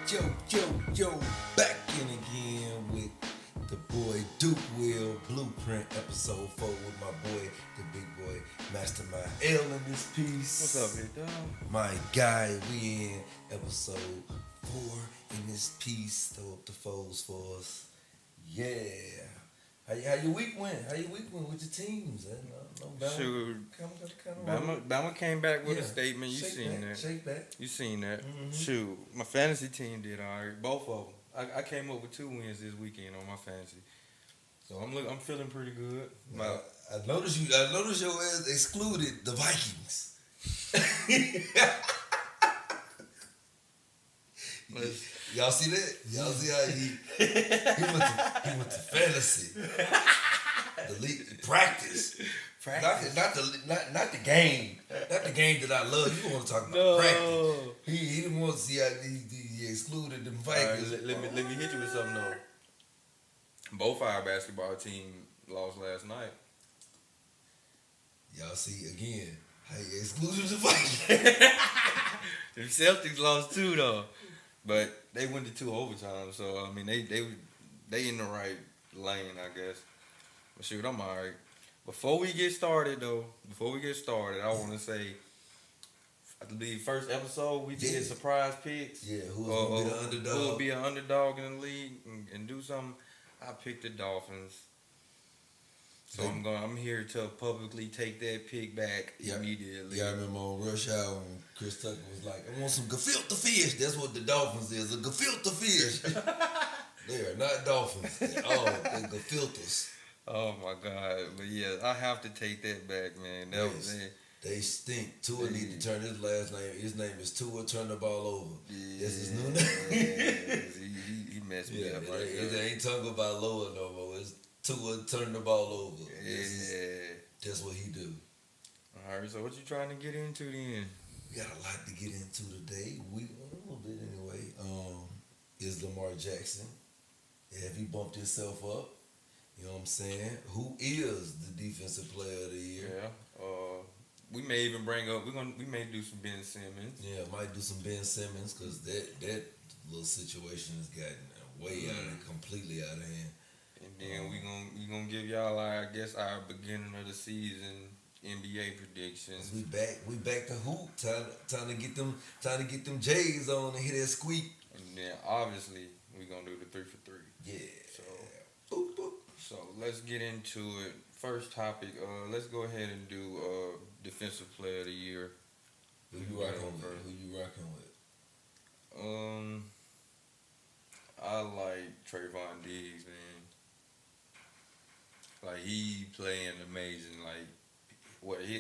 Yo, back in again with the boy Duke Will Blueprint Ep.4 with my boy, the big boy, Mastermind L in this piece. What's up, big dog? My guy, we in Ep.4 in this piece. Throw up the foes for us. Yeah. How your week went? How your week went with your teams? Shoot. Bama Bama came back with a statement. You seen that? Shake back. You seen that? Mm-hmm. Shoot. My fantasy team did all right. Both of them. I came up with 2 wins this weekend on my fantasy. So I'm feeling pretty good. I noticed your ass excluded the Vikings. Y'all see that? Y'all see how he went to fantasy. The league practice. Not the game. Not the game that I love. You want to talk about practice. He didn't want to see how he excluded the Vikings. Right, let me hit you with something though. Both our basketball team lost last night. Y'all see again how he excluded the Vikings. The Celtics lost 2 though. But they went to 2 overtime, so I mean they in the right lane, I guess. But shoot, I'm alright. Before we get started, I want to say, I believe first episode we did surprise picks. Yeah, who will be the underdog? Who will be an underdog in the league and do something? I picked the Dolphins. So I'm here to publicly take that pick back immediately. Yeah, I remember on Rush Hour when Chris Tucker was like, I want some gefilte fish. That's what the Dolphins is, a gefilte fish. They are not dolphins. They're gefilters. Oh my God. But yeah, I have to take that back, man. They stink. Tua need to turn his last name. His name is Tua, turn the ball over. Yeah, that's his new name. he messed me up right there. They ain't talking about Loa no more. It's Tua, turn the ball over. Yeah. That's what he do. All right, so what you trying to get into then? We got a lot to get into today. A little bit anyway. Is Lamar Jackson. Have he bumped himself up? You know what I'm saying? Who is the defensive player of the year? Yeah. We may even bring up. We may do some Ben Simmons. Yeah, might do some Ben Simmons because that little situation has gotten way completely out of hand. And then we gonna give y'all our beginning of the season NBA predictions. We back to hoop. Time to get them J's on and hit that squeak. And then obviously we gonna do the 3 for 3. Yeah. So boop, boop. So let's get into it. First topic. Let's go ahead and do defensive player of the year. Who you rocking with? I like Trayvon Diggs, man. Like he playing amazing. Like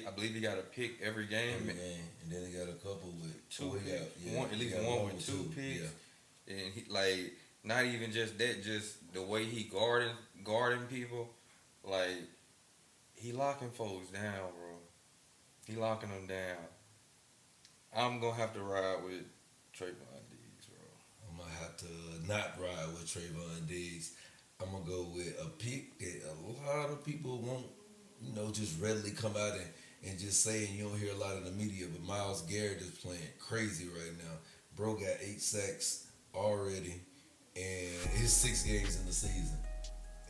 I believe he got a pick every game. And then he got a couple with 2 picks. At least one with 2 picks. Yeah. And he like not even just that, just the way he guarding people, like he locking folks down, bro. He locking them down. I'm gonna have to ride with Trayvon Diggs, bro. I'm gonna have to not ride with Trayvon Diggs. I'm gonna go with a pick that a lot of people won't, just readily come out and just say, and you don't hear a lot in the media, but Myles Garrett is playing crazy right now. Bro got 8 sacks already, and his 6 games in the season.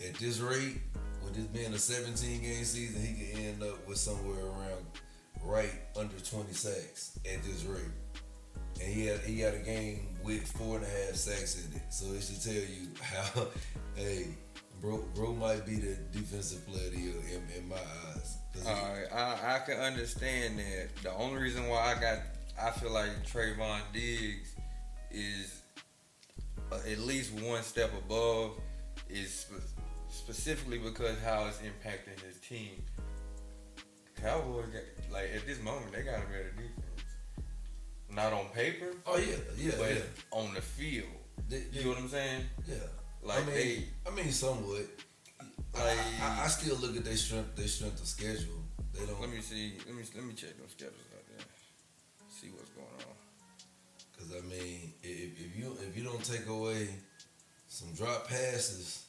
At this rate, with this being a 17-game season, he could end up with somewhere around right under 20 sacks at this rate. And he had a game with 4.5 sacks in it. So it should tell you how, hey, bro might be the defensive player of the year in my eyes. Alright, I can understand that. The only reason why I feel like Trayvon Diggs is at least one step above is specifically because how it's impacting his team. Cowboys, at this moment, they got a better defense. Not on paper. Oh yeah, but on the field. You know what I'm saying? Yeah. Like I mean, somewhat. Like I still look at their strength of schedule. They don't. Let me see. Let me check those schedules out there. See what's going on. Because I mean, if you don't take away some drop passes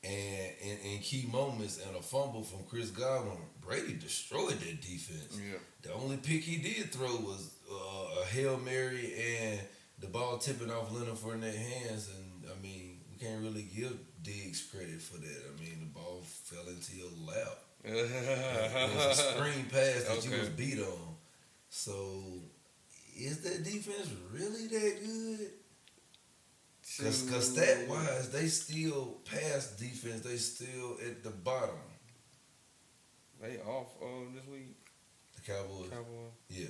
and in key moments and a fumble from Chris Godwin, Brady destroyed that defense. Yeah. The only pick he did throw was a Hail Mary, and the ball tipping off Leonard Fournette's hands, and I mean, we can't really give Diggs credit for that. I mean, the ball fell into your lap. It was a screen pass that you was beat on. So, is that defense really that good? Because stat-wise, they still pass defense. They still at the bottom. They off this week? The Cowboys? Yeah.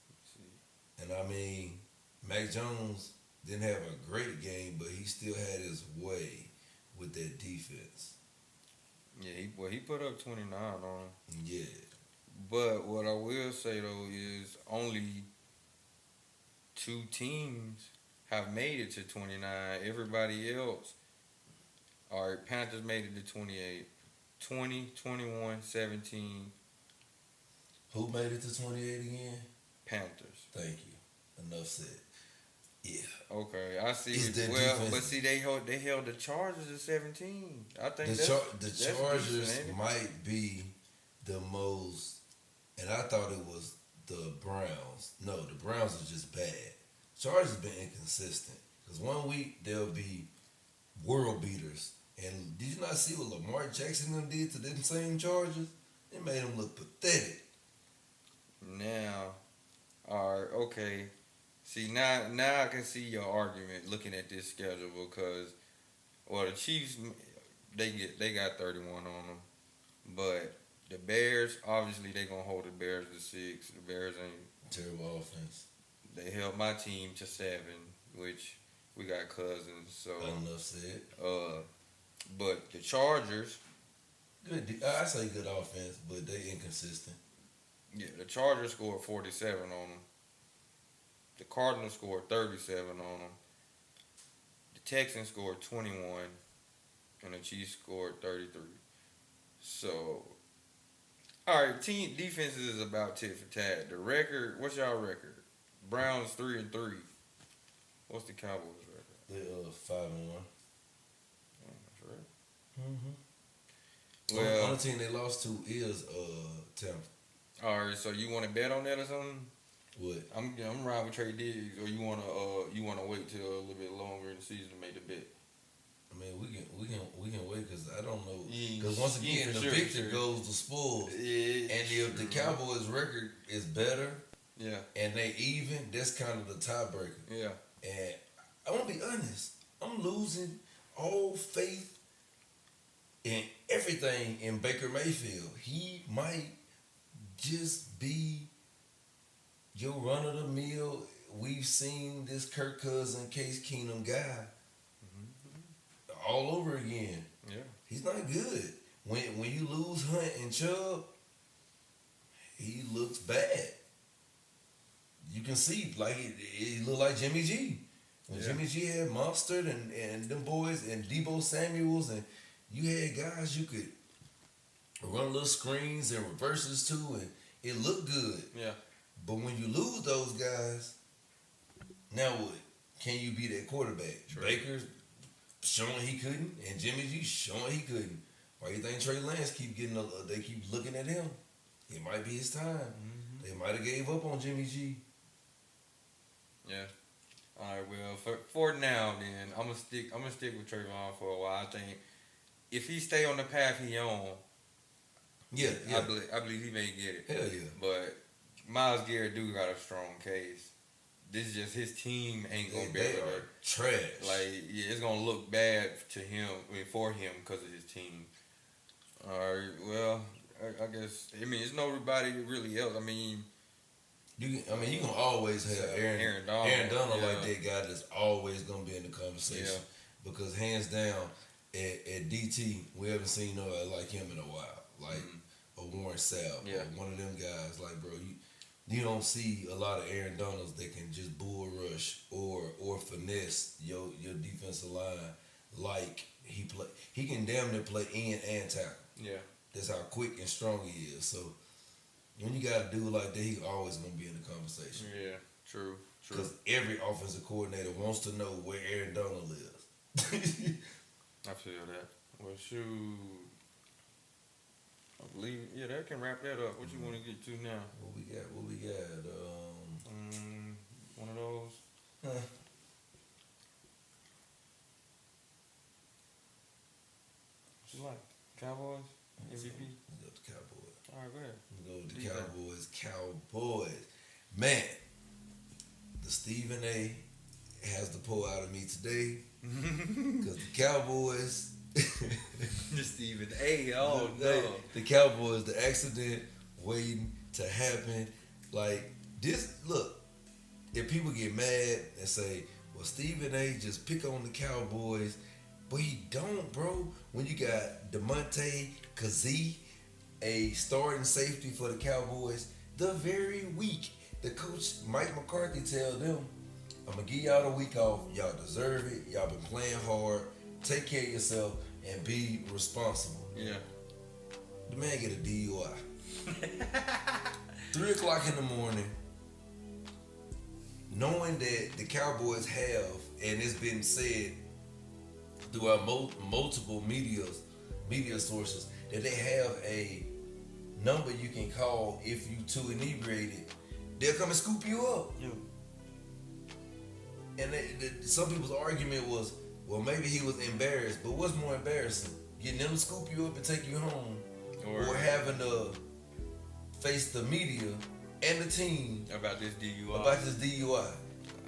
Let's see. And I mean, Mac Jones didn't have a great game, but he still had his way with that defense. Yeah, he put up 29 on him. Yeah. But what I will say, though, is only 2 teams have made it to 29. Everybody else, all right, Panthers made it to 28. 20, 21, 17. Who made it to 28 again? Panthers. Thank you. Enough said. Yeah. Okay, I see. Well, but see, they held the Chargers at 17. I think the Chargers decent, might be the most, and I thought it was the Browns. No, the Browns are just bad. Chargers have been inconsistent because one week they'll be world beaters, and did you not see what Lamar Jackson them did to them same Chargers? It made them look pathetic. Now, all right, okay. See, now I can see your argument looking at this schedule because, well, the Chiefs, they got 31 on them. But the Bears, obviously, they going to hold the Bears to 6. The Bears ain't... Terrible offense. They held my team to 7, which we got Cousins, so... Enough said. But the Chargers... Good. I say good offense, but they inconsistent. Yeah, the Chargers scored 47 on them. The Cardinals scored 37 on them. The Texans scored 21. And the Chiefs scored 33. So, all right, team defenses is about tit for tat. The record, what's y'all record? Browns 3-3. What's the Cowboys record? They 5-1. That's right. Mm-hmm. Well, only team they lost to is Tampa. All right, so you want to bet on that or something? What? I'm riding with Trey Diggs, or you wanna wait till a little bit longer in the season to make the bet? I mean, we can wait because I don't know. Because once again, the victor goes to spoils. Yeah, and if the Cowboys' record is better, yeah, and they even, that's kind of the tiebreaker. Yeah. And I want to be honest, I'm losing all faith in everything in Baker Mayfield. He might just be your run-of-the-mill, we've seen this Kirk Cousins, Case Keenum guy all over again. Yeah. He's not good. When you lose Hunt and Chubb, he looks bad. You can see, like, it looked like Jimmy G. When Jimmy G had Mostert and them boys and Debo Samuels, and you had guys you could run little screens and reverses to, and it looked good. Yeah. But when you lose those guys, now what? Can you be that quarterback? True. Baker's showing he couldn't, and Jimmy G showing he couldn't. Why you think Trey Lance they keep looking at him? It might be his time. Mm-hmm. They might have gave up on Jimmy G. Yeah. All right. Well, for now, then I'm gonna stick with Trayvon for a while. I think if he stay on the path he on, I believe he may get it. Hell yeah. But Myles Garrett do got a strong case. This is just his team ain't gonna be able to trash. Like, yeah, it's gonna look bad to him, for him because of his team. All right, well, I guess it's nobody really else. You can always have Aaron Donald like that guy that's always gonna be in the conversation because hands down at DT we haven't seen nobody like him in a while, like a Warren Sapp, or one of them guys. Like, bro, you don't see a lot of Aaron Donalds that can just bull rush or finesse your defensive line like he play. He can damn near play in and tackle. Yeah, that's how quick and strong he is. So when you got a dude like that, he's always gonna be in the conversation. Yeah, true. Because every offensive coordinator wants to know where Aaron Donald lives. I feel that. Well, shoot. I believe, that can wrap that up. What you want to get to now? What we got? One of those. Cowboys. Man, the Stephen A has to pull out of me today because the Cowboys. The Stephen A. Oh no. The Cowboys, the accident waiting to happen. Like this, look, if people get mad and say, well, Stephen A. just pick on the Cowboys, but he don't, bro. When you got DeMonte Kazee, a starting safety for the Cowboys, the very week the coach Mike McCarthy tell them, I'm going to give y'all the week off. Y'all deserve it. Y'all been playing hard. Take care of yourself and be responsible. Yeah. The man get a DUI. 3 o'clock in the morning, knowing that the Cowboys have, and it's been said throughout multiple media sources, that they have a number you can call if you too inebriated. They'll come and scoop you up. Yeah. And some people's argument was, well, maybe he was embarrassed. But what's more embarrassing? Getting them to scoop you up and take you home, or having to face the media and the team about this DUI.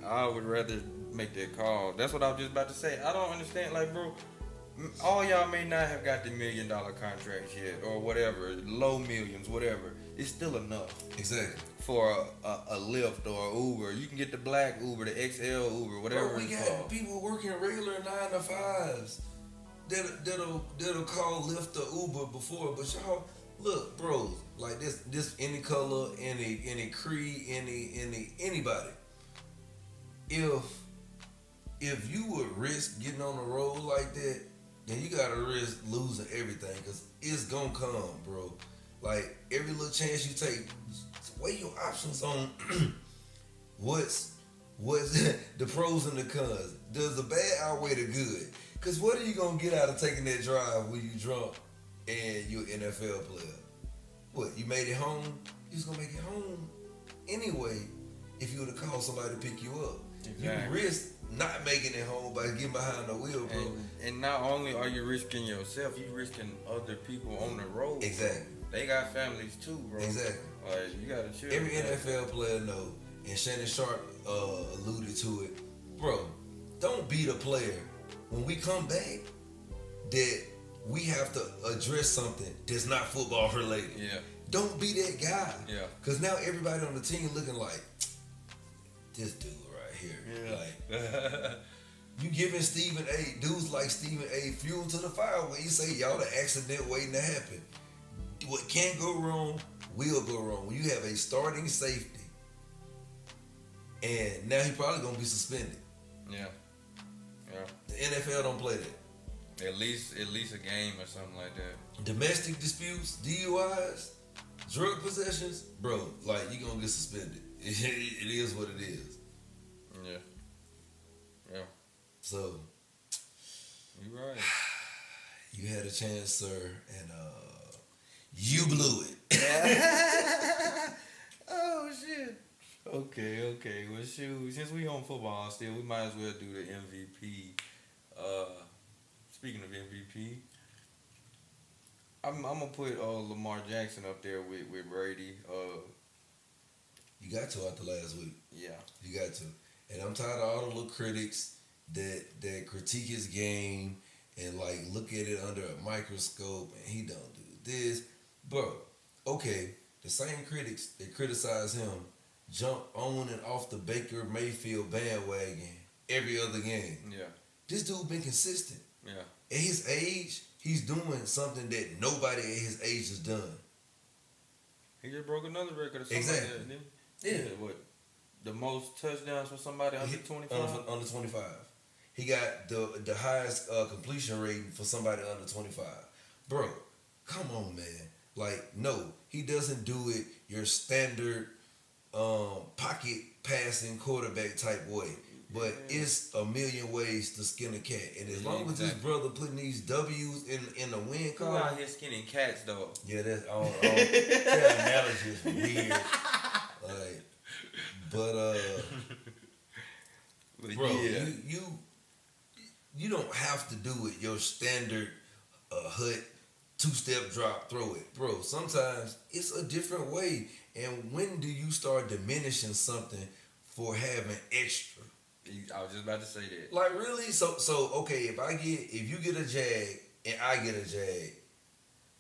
I would rather make that call. That's what I was just about to say. I don't understand. Like, bro, all y'all may not have got the $1 million contracts yet, or whatever, low millions, whatever. It's still enough. Exactly. For a Lyft or Uber. You can get the black Uber, the XL Uber, whatever. Bro, we got people working regular 9-to-5s that'll call Lyft or Uber before. But y'all, look, bro, like this any color, any creed, anybody. If you would risk getting on the road like that, then you gotta risk losing everything, because it's gonna come, bro. Like, every little chance you take, weigh your options on what's the pros and the cons. Does the bad outweigh the good? Because what are you going to get out of taking that drive when you drunk and you're an NFL player? What, you made it home? You was going to make it home anyway if you would have called somebody to pick you up. Exactly. You can risk not making it home by getting behind the wheel, bro. And not only are you risking yourself, you risking other people on the road. Exactly. They got families too, bro. Exactly. Like, you gotta chill. Every NFL player know, and Shannon Sharp alluded to it. Bro, don't be the player when we come back that we have to address something that's not football related. Yeah. Don't be that guy. Yeah. Because now everybody on the team looking like, this dude right here. Yeah. Like, you giving Stephen A. dudes like Stephen A. fuel to the fire when you say y'all the accident waiting to happen. What can go wrong will go wrong. When you have a starting safety, and now he probably gonna be suspended. Yeah. The NFL don't play that. At least a game or something like that. Domestic disputes, DUIs, drug possessions, bro. Like, you gonna get suspended. It is what it is. Yeah. So, you right. You had a chance, sir, and you blew it. Oh shit. Okay. Well, shoot. Since we on football still, we might as well do the MVP. Speaking of MVP, I'm gonna put Lamar Jackson up there with Brady. You got to after last week. Yeah. You got to. And I'm tired of all the little critics that critique his game and like look at it under a microscope and he don't do this. Bro, okay, the same critics that criticize him jump on and off the Baker Mayfield bandwagon every other game. Yeah. This dude been consistent. Yeah. At his age, he's doing something that nobody at his age has done. He just broke another record or something. Exactly. Like that, yeah. What? The most touchdowns for somebody under 25? Under 25. He got the highest completion rating for somebody under 25. Bro, come on, man. Like, no, he doesn't do it your standard pocket passing quarterback type way. But it's a million ways to skin a cat. And as long as his brother putting these W's in the win column. Who out here skinning cats, though? Yeah, that's all. That analogy is weird. Like, but bro, yeah. you don't have to do it your standard hut two-step drop, throw it. Bro, sometimes it's a different way. And when do you start diminishing something for having extra? I was just about to say that. Like, really? So okay, if you get a Jag and I get a Jag,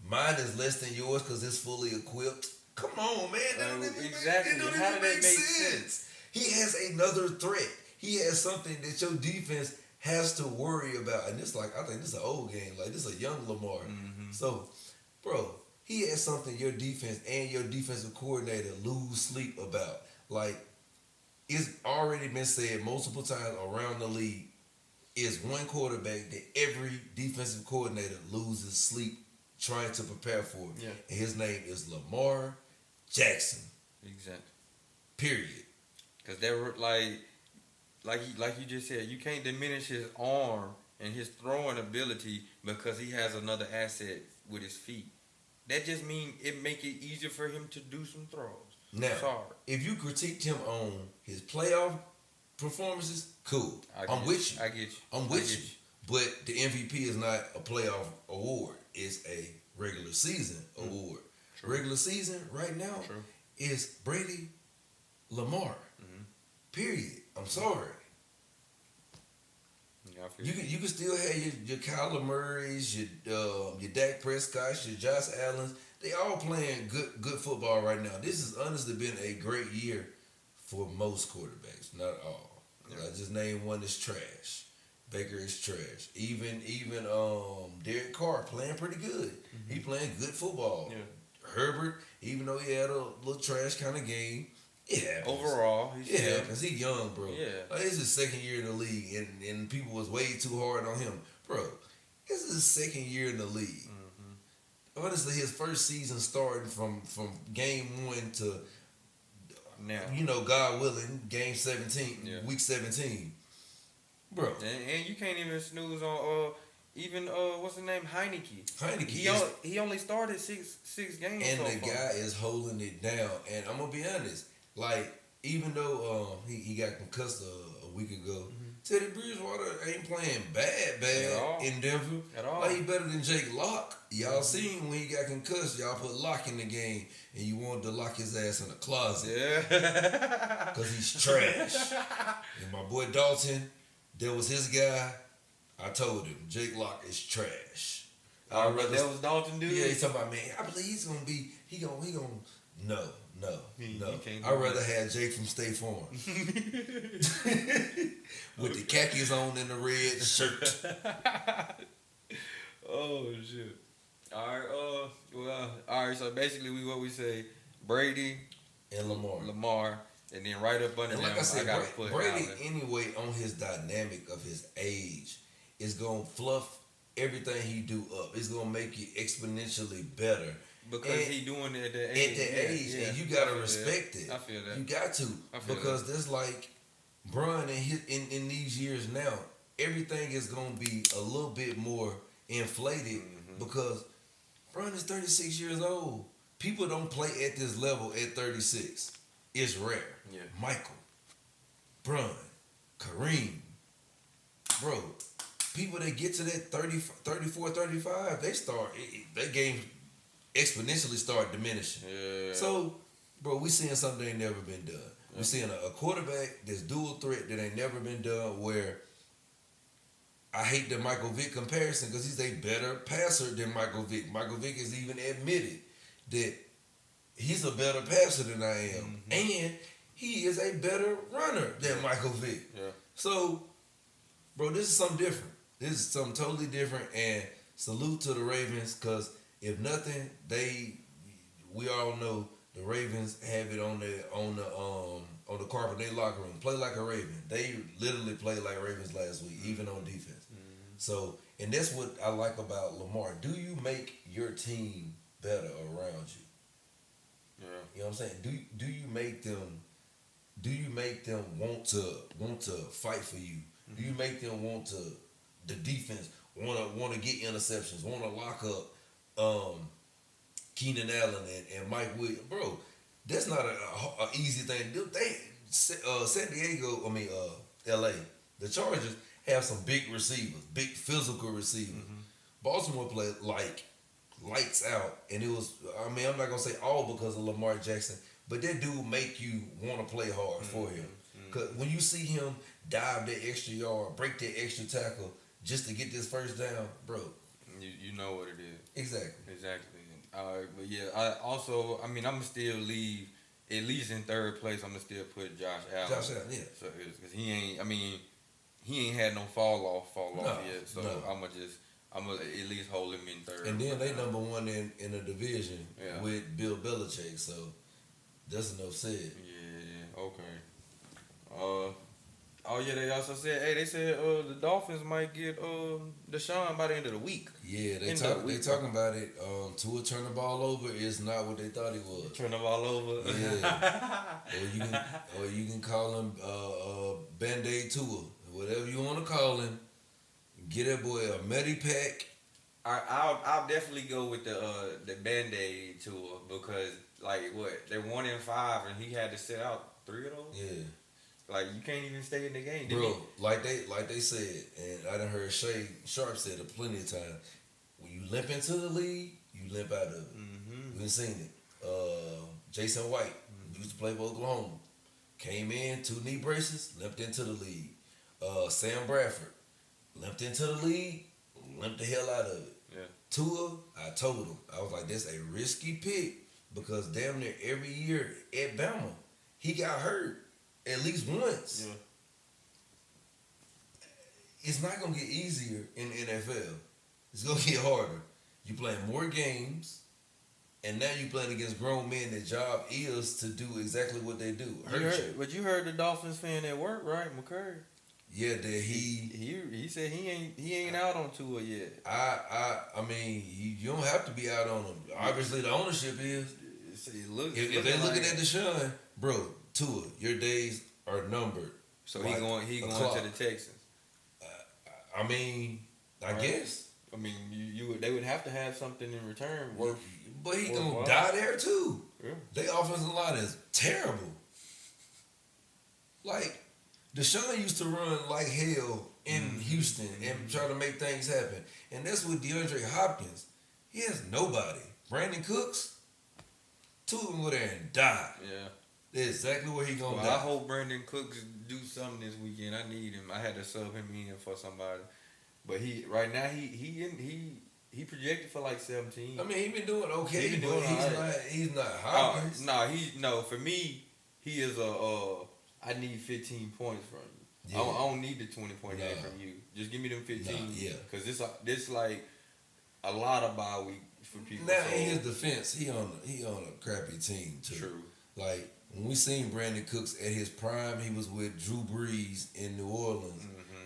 mine is less than yours because it's fully equipped. Come on, man. Exactly. How did that make sense? He has another threat. He has something that your defense has to worry about. And it's like, I think this is an old game. Like, this is a young Lamar. Mm-hmm. So, bro, he has something your defense and your defensive coordinator lose sleep about. Like, it's already been said multiple times around the league, is one quarterback that every defensive coordinator loses sleep trying to prepare for. Yeah. And his name is Lamar Jackson. Exactly. Period. Because they were like you just said, you can't diminish his arm and his throwing ability because he has another asset with his feet. That just means it make it easier for him to do some throws. Now, if you critiqued him on his playoff performances, cool. I'm with you. I get you. I'm with you. But the MVP is not a playoff award. It's a regular season award. True. Regular season right now is Brady, Lamar. Mm-hmm. Period. I'm sorry. Yeah, you can still have your Kyler Murrays, your Dak Prescotts, your Josh Allens. They all playing good football right now. This has honestly been a great year for most quarterbacks, not all. Yeah. I just named one that's trash. Baker is trash. Even Derek Carr playing pretty good. Mm-hmm. He playing good football. Yeah. Herbert, even though he had a little trash kind of game, it happens. Overall, it happens. He's young, bro. Yeah. Like, it's his second year in the league, and people was way too hard on him. Bro, this is his second year in the league. Mm-hmm. Honestly, his first season starting from game 1 to now, God willing, game 17, week 17. Bro. And you can't even snooze on what's the name? Heineke. He only started six games. And the guy is holding it down. And I'm gonna be honest, like, even though he got concussed a week ago, Teddy Bridgewater ain't playing bad in Denver. At all. Like, he better than Jake Locke. Y'all seen when he got concussed, y'all put Locke in the game and you wanted to lock his ass in a closet. Yeah. Because he's trash. And my boy Dalton, that was his guy. I told him, Jake Locke is trash. That was Dalton, dude? Yeah, he's talking about, man, I believe he's going to be, he gonna no. I'd rather have Jake from State Farm. With the khakis on and the red shirt. Oh, shit. All right, so basically what we say, Brady and Lamar, and then right up under them, like I said, gotta put Brady anyway, on his dynamic of his age, is going to fluff everything he do up. It's going to make it exponentially better. Because he doing it at that age. And you got to respect it. I feel that. You got to. Because there's like, Bron in these years now, everything is going to be a little bit more inflated because Bron is 36 years old. People don't play at this level at 36. It's rare. Yeah. Michael, Bron, Kareem, bro, people that get to that 30, 34, 35, their game exponentially start diminishing. Yeah. So, bro, we seeing something that ain't never been done. Yeah. We're seeing a quarterback that's dual threat that ain't never been done, where I hate the Michael Vick comparison because he's a better passer than Michael Vick. Michael Vick has even admitted that he's a better passer than I am. And he is a better runner than Michael Vick. Yeah. So, bro, this is something different. This is something totally different. And salute to the Ravens, because if nothing, we all know the Ravens have it on the carpet in their locker room. Play like a Raven. They literally played like Ravens last week, even on defense. So, and that's what I like about Lamar. Do you make your team better around you? Yeah. You know what I'm saying? Do you make them want to fight for you? Do you make them want the defense want to get interceptions, want to lock up Keenan Allen and Mike Williams? Bro, that's not an easy thing to do. San Diego, LA, the Chargers have some big receivers, big physical receivers. Baltimore play like lights out, and it was. I mean, I'm not gonna say all because of Lamar Jackson, but that dude make you want to play hard for him. Cause when you see him dive that extra yard, break that extra tackle just to get this first down, bro. You know what it is. Exactly. But yeah, I'm gonna still leave at least in third place. I'm gonna still put Josh Allen. Josh Allen, yeah. So because he ain't had no fall off yet. So I'm gonna at least hold him in third. And then they number one in the division with Bill Belichick. So that's enough said. Yeah. Okay. They also said, the Dolphins might get Deshaun by the end of the week. Yeah, they talking about it. Tua turn the ball over is not what they thought he was. Turn the ball over. Yeah. or you can call him Band-Aid Tua, whatever you want to call him. Get that boy a Medipack. I'll definitely go with the Band-Aid Tua because they're 1-5 and he had to sit out 3 of those. Yeah. Like you can't even stay in the game, bro. Like they said, and I done heard Shay Sharp said it plenty of times. When you limp into the league, you limp out of it. Mm-hmm. We've seen it. Jason White used to play for Oklahoma, came in 2 knee braces, limped into the league. Sam Bradford limped into the league, limped the hell out of it. Yeah. Tua, I told him, I was like, that's a risky pick because damn near every year at Bama, he got hurt. At least once. Yeah. It's not gonna get easier in the NFL. It's gonna get harder. You playing more games, and now you playing against grown men. Their job is to do exactly what they do. But you heard the Dolphins fan at work, right, McCurry? Yeah, that he said he ain't out on Tua yet. I mean, you don't have to be out on him. Obviously, the ownership is. If they're looking at Deshaun, bro. Tua, your days are numbered. So he going to the Texans. I mean, I guess. I mean, they would have to have something in return but he gonna die there too. Yeah. They offensive line is terrible. Like Deshaun used to run like hell in Houston and try to make things happen, and that's with DeAndre Hopkins. He has nobody. Brandon Cooks, Tua can go there and die. Yeah. That's exactly where he gonna die. I hope Brandon Cooks do something this weekend. I need him. I had to sub him in for somebody, but he projected for like 17. I mean, he been doing okay, he's not Hopkins. For me, he is I need 15 points from you. Yeah. I don't need the 20.8 from you. Just give me them 15. Because this like a lot of bye week for people. Now in his defense, he on a crappy team too. True. Like when we seen Brandon Cooks at his prime, he was with Drew Brees in New Orleans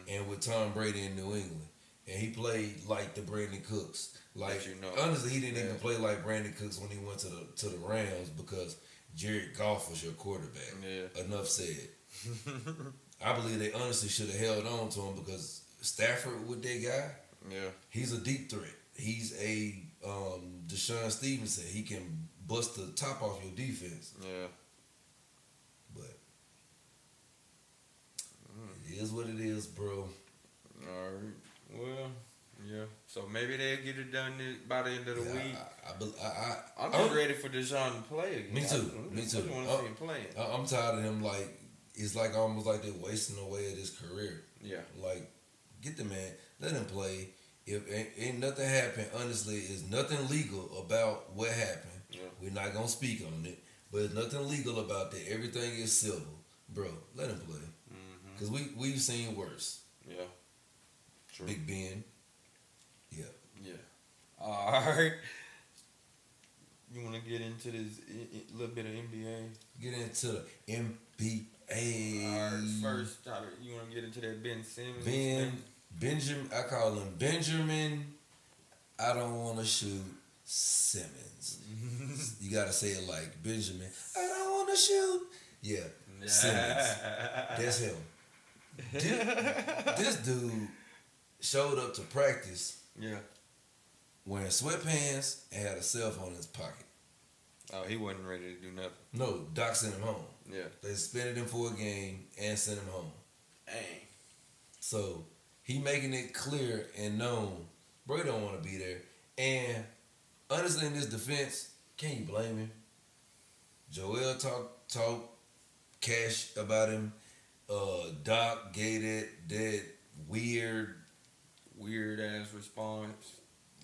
and with Tom Brady in New England, and he played like the Brandon Cooks. Like honestly, he didn't even play like Brandon Cooks when he went to the Rams because Jared Goff was your quarterback. Yeah. Enough said. I believe they honestly should have held on to him because Stafford with that guy, he's a deep threat. He's a Deshaun Stevenson. He can bust the top off your defense. Yeah. But it is what it is, bro. All right. Well, yeah. So maybe they'll get it done by the end of the week. I'm just ready for Deshaun to play again. Me too. I just want to see him playing. I'm tired of him. Like it's like almost like they're wasting away at his career. Yeah. Like get the man, let him play. If ain't nothing happened, honestly, it's nothing legal about what happened. Yeah. We're not gonna speak on it, but there's nothing legal about that. Everything is civil, bro. Let him play, because we've seen worse. Yeah. True. Big Ben. Yeah. Yeah. All right. You want to get into this little bit of NBA? Get into the NBA. All right. First, you want to get into that Ben Simmons? Benjamin, I call him Benjamin. I don't want to shoot Simmons. You gotta say it like Benjamin. I don't want to shoot. Yeah, Simmons. That's him. This dude showed up to practice. Yeah. Wearing sweatpants and had a cell phone in his pocket. Oh, he wasn't ready to do nothing. No, Doc sent him home. Yeah. They suspended him for a game and sent him home. Dang. So he making it clear and known, bro, he don't want to be there. And honestly, in this defense, can't you blame him? Joel talk cash about him. Doc gave that weird ass response.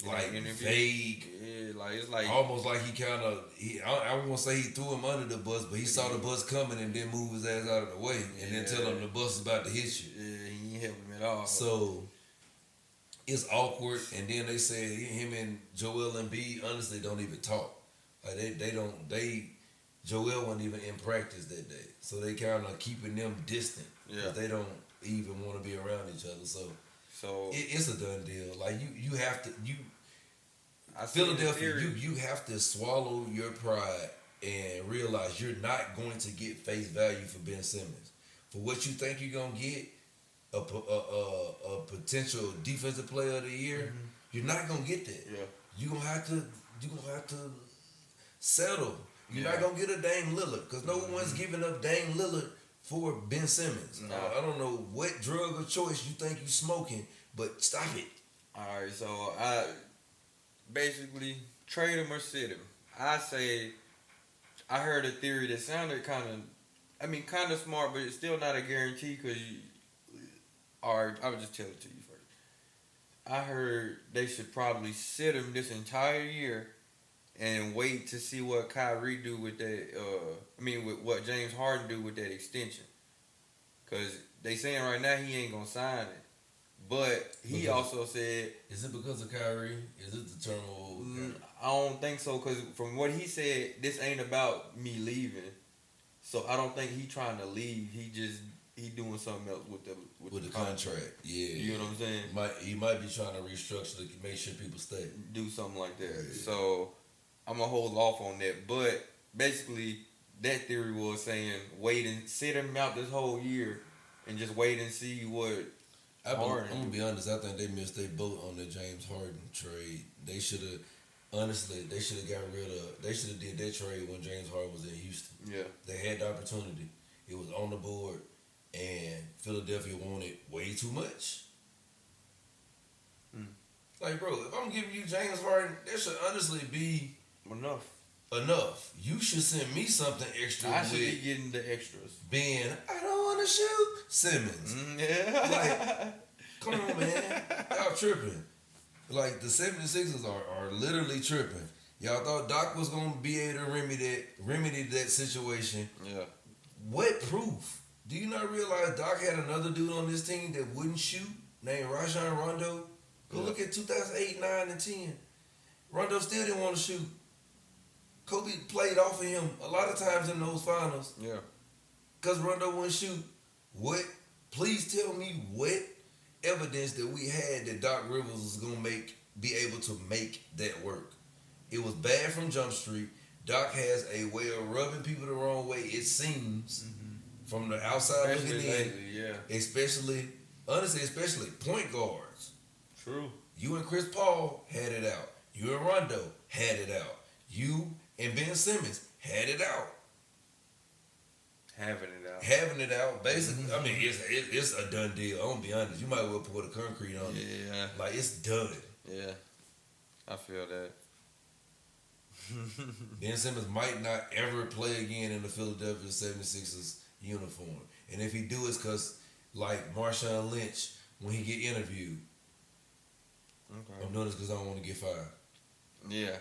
like interview. vague. Yeah, like it's like almost like he kind of I won't say he threw him under the bus, but he saw the bus coming and then moved his ass out of the way and then tell him the bus is about to hit you. Yeah, he ain't helping him at all. So it's awkward, and then they said him and Joel and B honestly don't even talk. Like they Joel wasn't even in practice that day, so they kind of keeping them distant. Yeah, they don't even want to be around each other. So it's a done deal. Like you have to Philadelphia, you have to swallow your pride and realize you're not going to get face value for Ben Simmons. For what you think you're gonna get, a potential defensive player of the year, you're not gonna get that. Yeah, you're gonna have to settle. You're not gonna get a Dame Lillard because no one's giving up Dame Lillard for Ben Simmons. No. I don't know what drug or choice you think you smoking, but stop it. All right, so I basically trade him or sit him. I say I heard a theory that sounded kind of smart, but it's still not a guarantee because I would just tell it to you first. I heard they should probably sit him this entire year and wait to see what Kyrie do with that. With what James Harden do with that extension, because they saying right now he ain't gonna sign it. But he also said, is it because of Kyrie? Is it the turmoil? I don't think so, because from what he said, this ain't about me leaving. So I don't think he trying to leave. He doing something else with the contract. Yeah, you know what I'm saying. He might be trying to restructure to make sure people stay. Do something like that. Yeah. So I'm gonna hold off on that. But basically, that theory was saying wait and sit him out this whole year and just wait and see what. I'm gonna be honest. I think they missed their boat on the James Harden trade. They should have got rid of. They should have did that trade when James Harden was in Houston. Yeah, they had the opportunity. It was on the board, and Philadelphia wanted way too much. Like, bro, if I'm giving you James Harden, that should honestly be enough. You should send me something extra. I should be getting the extras. Ben, I don't want to shoot Simmons. Yeah. Like, come on, man. Y'all tripping. Like, the 76ers are literally tripping. Y'all thought Doc was going to be able to remedy that situation. Yeah. What proof? Do you not realize Doc had another dude on this team that wouldn't shoot named Rajon Rondo? Go look at 2008, 9, and 10. Rondo still didn't want to shoot. Kobe played off of him a lot of times in those finals. Yeah. Because Rondo wouldn't shoot. Please tell me what evidence that we had that Doc Rivers was going to be able to make that work. It was bad from Jump Street. Doc has a way of rubbing people the wrong way, it seems, from the outside looking in. Lately, yeah. Especially point guards. True. You and Chris Paul had it out. You and Rondo had it out. You and Ben Simmons had it out. Having it out. Basically, I mean, it's a done deal. I'm gonna be honest. You might well pour the concrete on it. Yeah. Like, it's done. Yeah. I feel that. Ben Simmons might not ever play again in the Philadelphia 76ers uniform. And if he do, it's because, like Marshawn Lynch, when he get interviewed, okay. I'm doing this because I don't want to get fired. Yeah,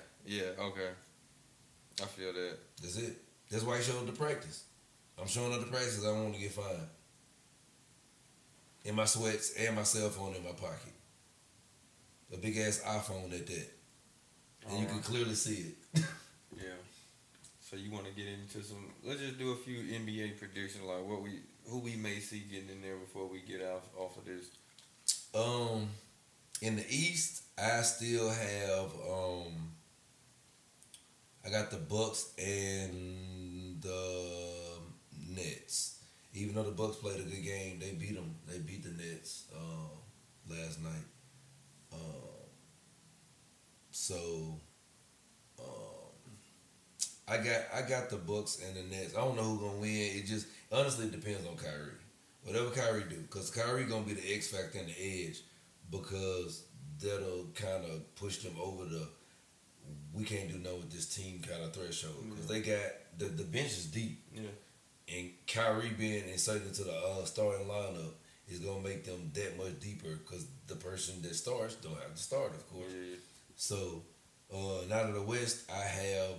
okay. I feel that. That's it. That's why he showed up to practice. I'm showing up to practice because I don't want to get fired. In my sweats and my cell phone in my pocket. A big ass iPhone at that. And you can clearly see it. Yeah. So you want to get into some? Let's just do a few NBA predictions, like who we may see getting in there before we get off of this. In the East, I still have I got the Bucks and the Nets. Even though the Bucks played a good game, they beat them. They beat the Nets last night. I got the Bucks and the Nets. I don't know who's gonna win. It just honestly depends on Kyrie. Whatever Kyrie do, because Kyrie gonna be the X factor and the edge, because that'll kind of push them over the we can't do nothing with this team kind of threshold because they got the bench is deep. Yeah. And Kyrie being inserted into the starting lineup is gonna make them that much deeper because the person that starts don't have to start, of course. Yeah. So out of the West, I have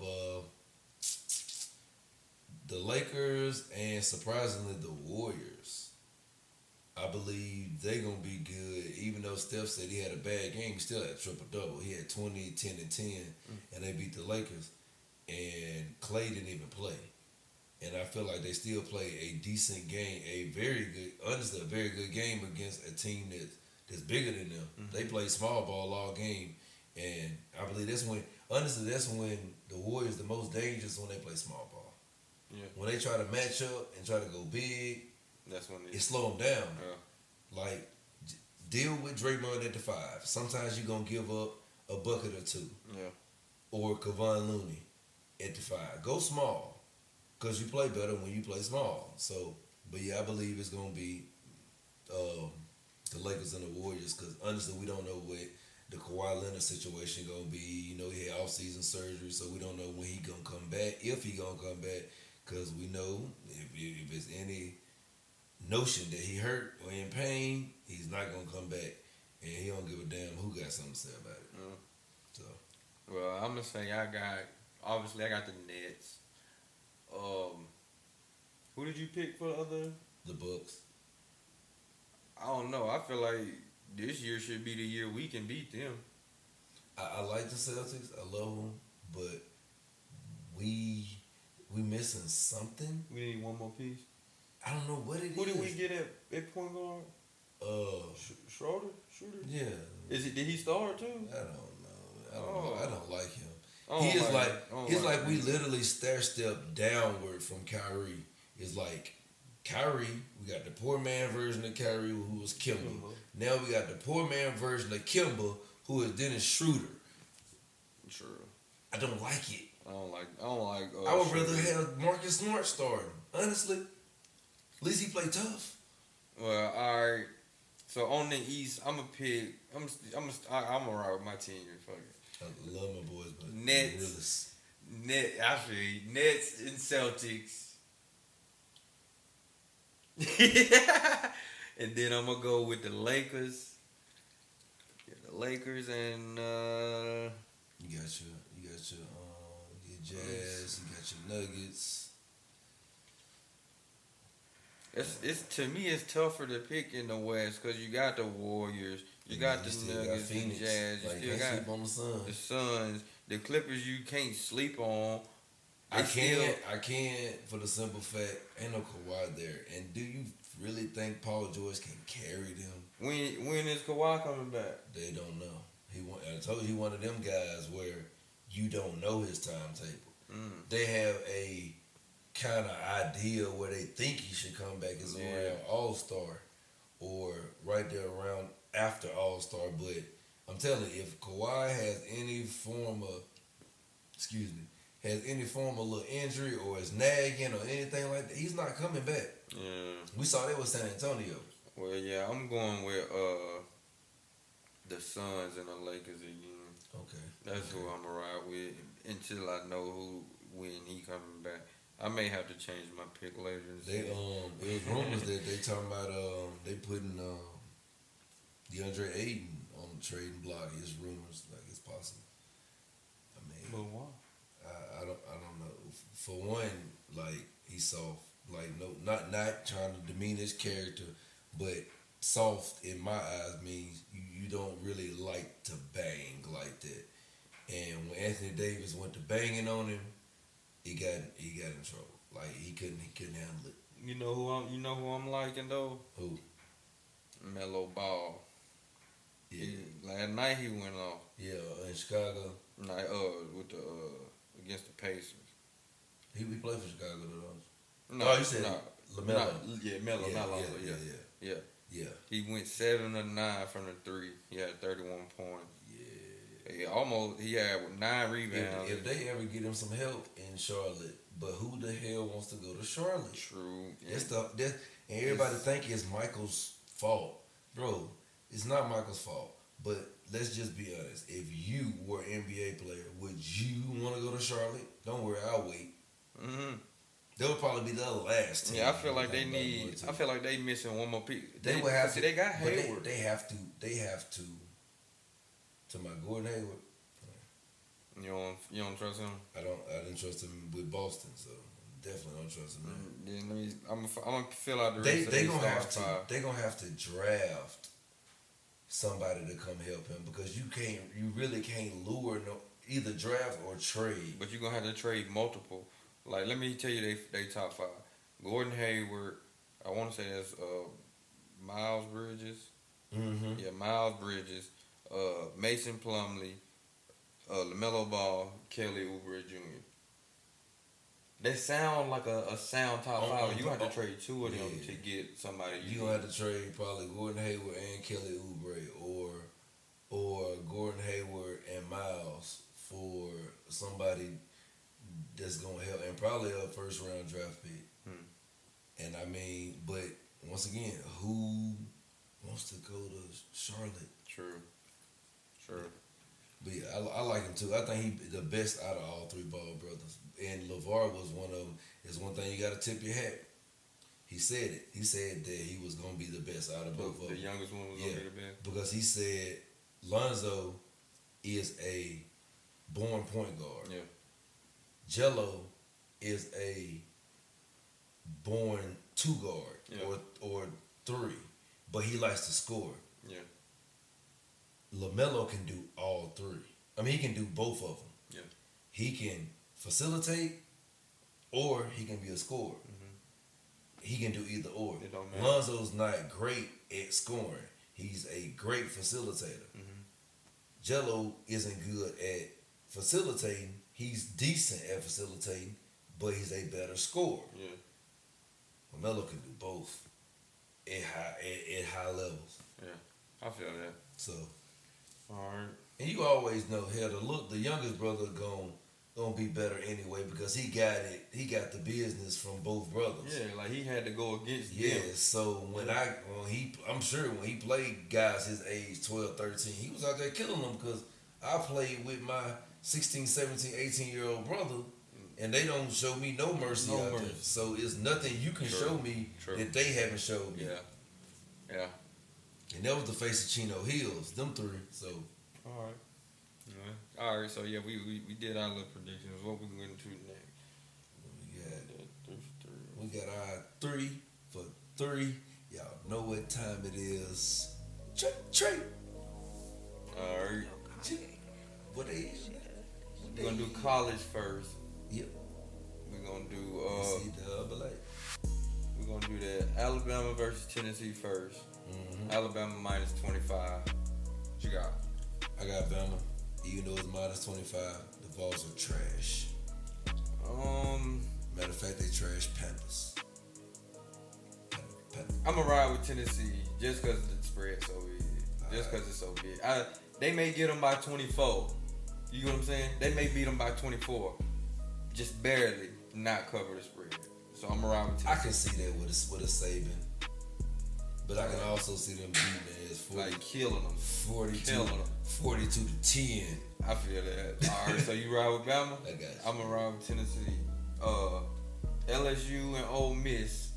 the Lakers and surprisingly the Warriors. I believe they're gonna be good. Even though Steph said he had a bad game, he still had a triple double. He had 20, 10, and 10, and they beat the Lakers. And Clay didn't even play. And I feel like they still play a decent game, honestly, a very good game against a team that's bigger than them. Mm-hmm. They play small ball all game, and I believe that's when the Warriors the most dangerous when they play small ball. Yeah. When they try to match up and try to go big, that's when it slow them down. Yeah. Like deal with Draymond at the 5. Sometimes you're gonna give up a bucket or 2. Yeah. Or Kevon Looney at the 5. Go small. Because you play better when you play small. So, but yeah, I believe it's going to be the Lakers and the Warriors because honestly, we don't know what the Kawhi Leonard situation going to be. You know, he had off-season surgery, so we don't know when he going to come back, if he going to come back, because we know if it's any notion that he hurt or in pain, he's not going to come back, and he don't give a damn who got something to say about it. So, well, I'm going to say I got the Nets. Who did you pick for the Bucks? I don't know. I feel like this year should be the year we can beat them. I like the Celtics. I love them, but we missing something. We need one more piece. I don't know what it is. Who did we get at point guard? Schroeder? Shooter? Yeah. Did he start too? I don't know. I don't like him. He's like we literally step downward from Kyrie. It's like Kyrie, we got the poor man version of Kyrie who was Kimba. Now we got the poor man version of Kimba who is Dennis Schroeder. Sure. I don't like it. I don't like. I would rather have Marcus Smart starting. Honestly, at least he played tough. Well, all right. So on the East, I'm gonna pick. I'm gonna ride with my team here. Fuck it. I love my boys, but Nets and Celtics. And then I'm gonna go with the Lakers. Yeah, the Lakers and you got your Jazz, you got your Nuggets. It's to me it's tougher to pick in the West because you got the Warriors, you got the Nuggets, the Jazz, you still got sleep on the Suns, the Clippers. You can't sleep on. I can't for the simple fact ain't no Kawhi there. And do you really think Paul George can carry them? When is Kawhi coming back? They don't know. I told you he one of them guys where you don't know his timetable. They have a kind of idea where they think he should come back as around All-Star or right there around after All-Star. But I'm telling you, if Kawhi has any form of little injury or is nagging or anything like that, he's not coming back. Yeah. We saw that with San Antonio. Well, yeah, I'm going with the Suns and the Lakers again. Okay. That's who I'm gonna ride with until I know when he coming back. I may have to change my pick later. It was rumors that they talking about they putting DeAndre Ayton on the trading block. It's rumors like it's possible. I mean, but why? I don't know. For one, like he's soft. Like no, not trying to demean his character, but soft in my eyes means you don't really like to bang like that. And when Anthony Davis went to banging on him, he got in trouble. Like he couldn't handle it. You know who I'm liking though? Who? Melo Ball. Yeah. Last night he went off. Yeah, in Chicago. With the against the Pacers. He played for Chicago though. No, you said LaMelo. Melo, not Lonzo. Yeah. He went 7 of 9 from the 3. He had 31 points. He had 9 rebounds. If they ever get him some help in Charlotte, but who the hell wants to go to Charlotte? True. And everybody think it's Michael's fault. Bro, it's not Michael's fault. But let's just be honest. If you were an NBA player, would you want to go to Charlotte? Don't worry, I'll wait. Mm-hmm. That would probably be the last team. Yeah, I feel like they need. I feel like they missing one more piece. They would have to. They got Hayward. They have to. They have to. To my Gordon Hayward. You don't trust him? I didn't trust him with Boston, so definitely don't trust him. Then I'm gonna fill out the rest They of gonna have to. five. They gonna have to draft somebody to come help him because you really can't lure either draft or trade. But you're gonna have to trade multiple. Like, let me tell you, they top five. Gordon Hayward. I want to say that's Miles Bridges. Mm-hmm. Yeah, Miles Bridges. Mason Plumlee. LaMelo Ball, Kelly Oubre Jr. They sound like a sound top five. You have to trade two of them to get somebody. You gonna have to trade probably Gordon Hayward and Kelly Oubre, or Gordon Hayward and Miles for somebody that's gonna help, and probably a first round draft pick. And I mean, but once again, who wants to go to Charlotte? True. But yeah, I like him too. I think he the best out of all three Ball brothers. And LeVar was one of them. It's one thing you got to tip your hat. He said it. He said that he was going to be the best out of both of them. The youngest one was going to be the best? Because he said Lonzo is a born point guard. Yeah. Jello is a born two guard or three. But he likes to score. Yeah. LaMelo can do all three. I mean, he can do both of them. Yeah. He can facilitate, or he can be a scorer. Mm-hmm. He can do either or. Lonzo's not great at scoring. He's a great facilitator. Mm-hmm. Jello isn't good at facilitating. He's decent at facilitating, but he's a better scorer. Yeah. LaMelo can do both at high levels. Yeah, I feel that. So. All right. And you always know, the youngest brother gonna be better anyway because he got it. He got the business from both brothers. Yeah, like he had to go against them. Yeah, so I'm sure when he played guys his age, 12, 13, he was out there killing them because I played with my 16, 17, 18-year-old brother and they don't show me no mercy out there. So it's nothing you can show me that they haven't showed me. Yeah. And that was the face of Chino Hills, them three. So. All right. All right. So yeah, we did our little predictions. What we going to do next? We got our 3 for 3. Y'all know what time it is. Trey. All right. What age? We're gonna do college first. Yep. We're gonna do. We're gonna do that Alabama versus Tennessee first. Mm-hmm. Alabama minus 25. What you got? I got Bama. Even though it's minus 25, the Vols are trash. Matter of fact, they trash Panthers. I'm gonna ride with Tennessee just because the spread's so big. Just because it's so big. They may get them by 24. You know what I'm saying? They may beat them by 24. Just barely not cover the spread. So I'm gonna ride with Tennessee. I can see that with a Saban. But I can also see them beating as 40, like killing them. 42 to 10. I feel that. All right, so you ride with Bama? I got you. I'm gonna ride with Tennessee. LSU and Ole Miss.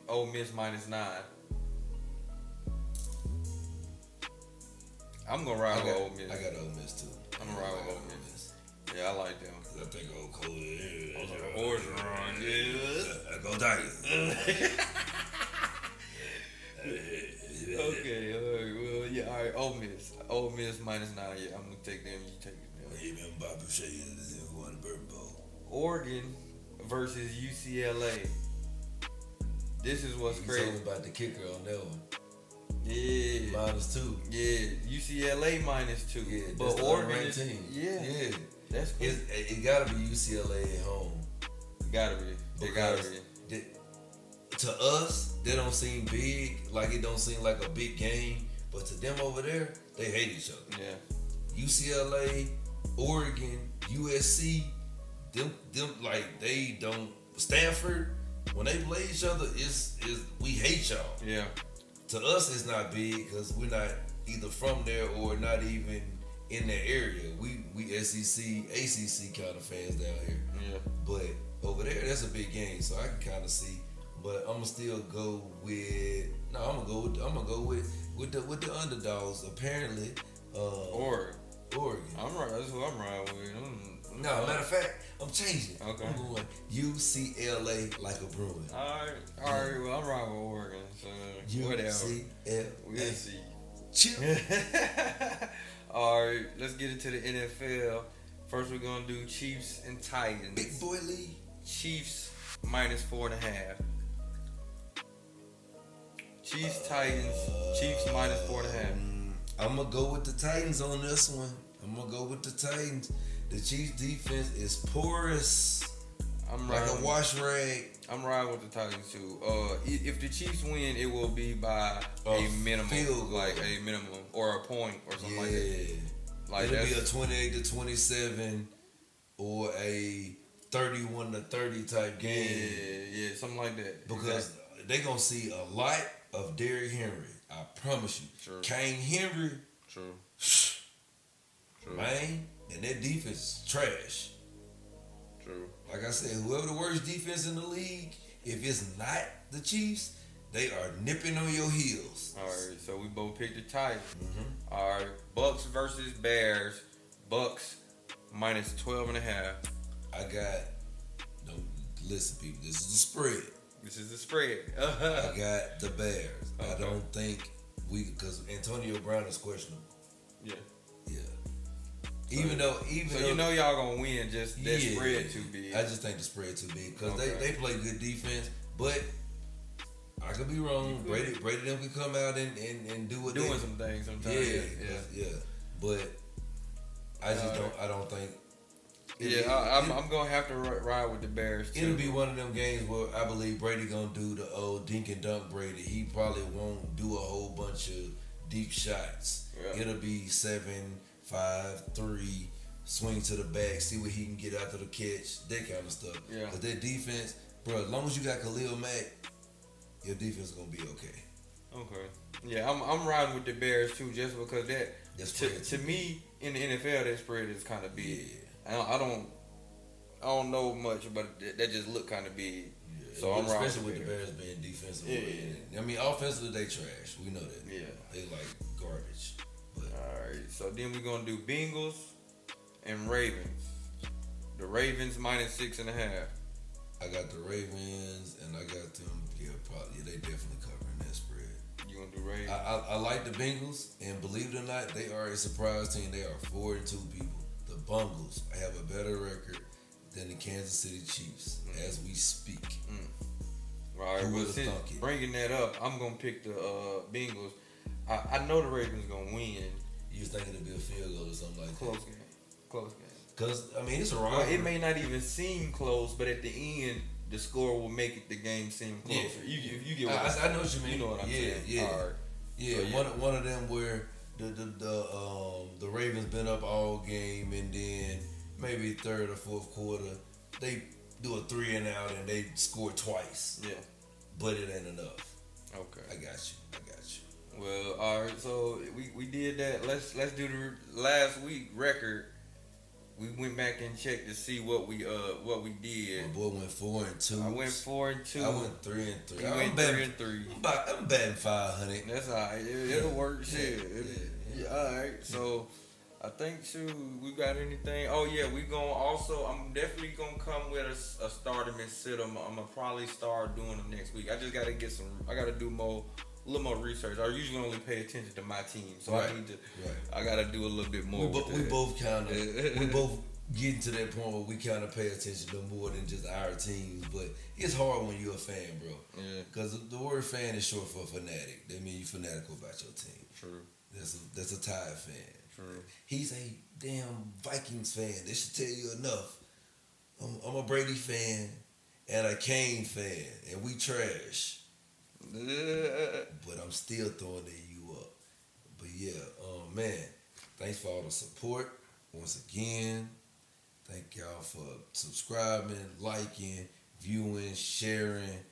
Ole Miss minus 9. I'm gonna ride with Ole Miss. I got Ole Miss too. I'm gonna ride with Ole Miss. Yeah, I like them. I think Old Cole is. Orgeron, yeah. Go Tigers. Okay, well, yeah, all right, Ole Miss. Ole Miss minus 9, yeah, I'm gonna take them, you take them. Even Bobby Shea who won the Bird Bowl. Oregon versus UCLA. This is what's crazy. Talking about the kicker on that one. Yeah. Minus 2. Yeah, UCLA minus 2. Yeah, but Oregon is, team. Yeah. That's cool. It gotta be UCLA at home. Gotta be. It gotta be. To us, they don't seem big, like it don't seem like a big game. But to them over there, they hate each other. Yeah. UCLA, Oregon, USC, them like they don't. Stanford, when they play each other, is we hate y'all. Yeah. To us, it's not big because we're not either from there or not even in that area. We SEC, ACC kind of fans down here. Yeah. But over there, that's a big game, so I can kind of see. But I'm gonna still go with I'm gonna go with the underdogs. Apparently, Oregon. Oregon. I'm right. That's who I'm riding with. No, matter of fact, I'm changing it. Okay. I'm going UCLA like a Bruin. All right. Well, I'm riding with Oregon. So whatever. UCLA. We'll see. Chill. All right. Let's get into the NFL. First, we're gonna do Chiefs and Titans. Big boy league. Chiefs -4.5. Chiefs Titans. Chiefs -4.5. I'm gonna go with the Titans on this one. I'm gonna go with the Titans. The Chiefs defense is porous. I'm like riding, a wash rag. I'm riding with the Titans too. If the Chiefs win, it will be by a minimum, like a minimum or a point or something like that. Like it'll be a 28-27 or a 31-30 type game. Yeah, something like that. Because they're gonna see a lot of Derrick Henry. I promise you. True. Kane Henry. True. Man, and that defense is trash. True. Like I said, whoever the worst defense in the league, if it's not the Chiefs, they are nipping on your heels. All right, so we both picked the Titans. Mm-hmm. All right, Bucks versus Bears. Bucks -12.5. I got. Don't listen, people. This is the spread. This is the spread. I got the Bears. Okay. I don't think because Antonio Brown is questionable. Yeah. Even though you know y'all gonna win, just that spread too big. I just think the spread too big because they play good defense, but I could be wrong. Brady them could come out and do what doing some things sometimes. Yeah. But I just don't. I don't think. I'm gonna have to ride with the Bears too. It'll be one of them games where I believe Brady gonna do the old dink and dunk Brady. He probably won't do a whole bunch of deep shots. Yeah. It'll be 7-5-3, swing to the back, see what he can get after the catch, that kind of stuff. Yeah. But that defense, bro, as long as you got Khalil Mack, your defense is gonna be okay. Okay. Yeah, I'm riding with the Bears too, just because to me in the NFL that spread is kind of big. Yeah. I don't know much, but that just look kind of big. Yeah. So I'm riding especially with the Bears being defensive. Yeah. I mean, offensively they trash. We know that. Yeah. They like garbage. But. All right. So then we're gonna do Bengals and Ravens. The Ravens -6.5. I got the Ravens, and I got them. Yeah, probably. They definitely covering that spread. You gonna do Ravens? I like the Bengals, and believe it or not, they are a surprise team. They are 4-2 people. The Bungles have a better record than the Kansas City Chiefs as we speak. All right. Well, since bringing that up, I'm gonna pick the Bengals. I know the Ravens gonna win. You was thinking it'd be a field goal or something like Close that? Close game. Because, I mean, it's a rivalry. Well, it may not even seem close, but at the end, the score will make the game seem closer. Yeah. You get what I know what you mean. You know what I'm saying. Yeah. All right. Yeah, So, one of them where the Ravens been up all game, and then maybe third or fourth quarter they do a 3 and out and they score twice. Yeah, but it ain't enough. Okay, I got you. Well, all right. So we did that. Let's do the last week record. We went back and checked to see what we did. My boy went 4-2. I went 4-2. I went 3-3. You went 3-3. I'm batting 500. That's all right. It'll work. Shit. Yeah. All right. So I think we got anything. Oh yeah, we gonna also. I'm definitely gonna come with a start and sit them. I'm gonna probably start doing them next week. I just gotta get some. I gotta do a little more research. I usually only pay attention to my team, so I need to. I gotta do a little bit more. We both getting to that point where we kind of pay attention to more than just our teams. But it's hard when you're a fan, bro. Yeah. Because the word fan is short for fanatic. That means you fanatical about your team. True. That's a Tide fan. True. He's a damn Vikings fan. That should tell you enough. I'm a Brady fan and a Kane fan, and we trash. But I'm still throwing you up. But yeah, man, thanks for all the support once again. Thank y'all for subscribing, liking, viewing, sharing.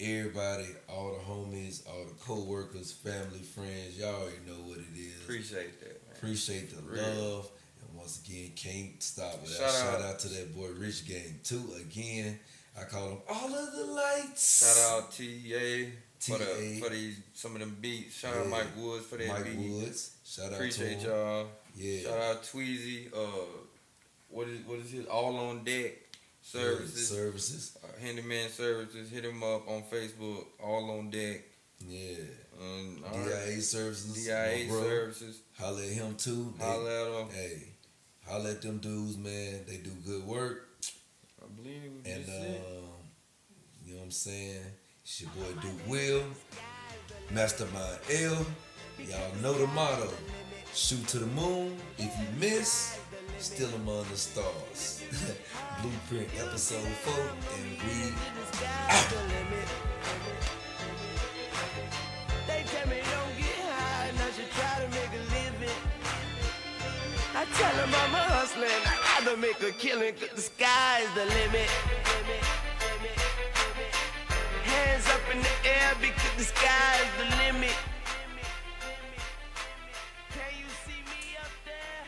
Everybody, all the homies, all the co-workers, family, friends, y'all already know what it is. Appreciate that, man. Appreciate the love. And once again, can't stop with that. Shout Shout out to that boy Rich Gang too. Again, I call him all of the lights. Shout out T.A. for these some of them beats. Shout out Mike Woods for that beat. Mike Woods. Shout out Appreciate to him. y'all. Yeah. Shout out Tweezy. What is his All on Deck services? Handyman services. Hit him up on Facebook. All on Deck. Yeah. DIA services. DIA services. Holla at him too. Holla at him. Hey, holla at them dudes, man. They do good work. I believe it was And just you know what I'm saying? It's your boy Duke Will, Mastermind L. Y'all know the motto: shoot to the moon. If you miss, still among the stars. Blueprint Ep.4, and we out. They tell me don't get high, and I should try to make a living. I tell them I'm a hustler, and I'd rather make a killing, 'cause the sky's the limit. Hands up in the air because the sky's the limit.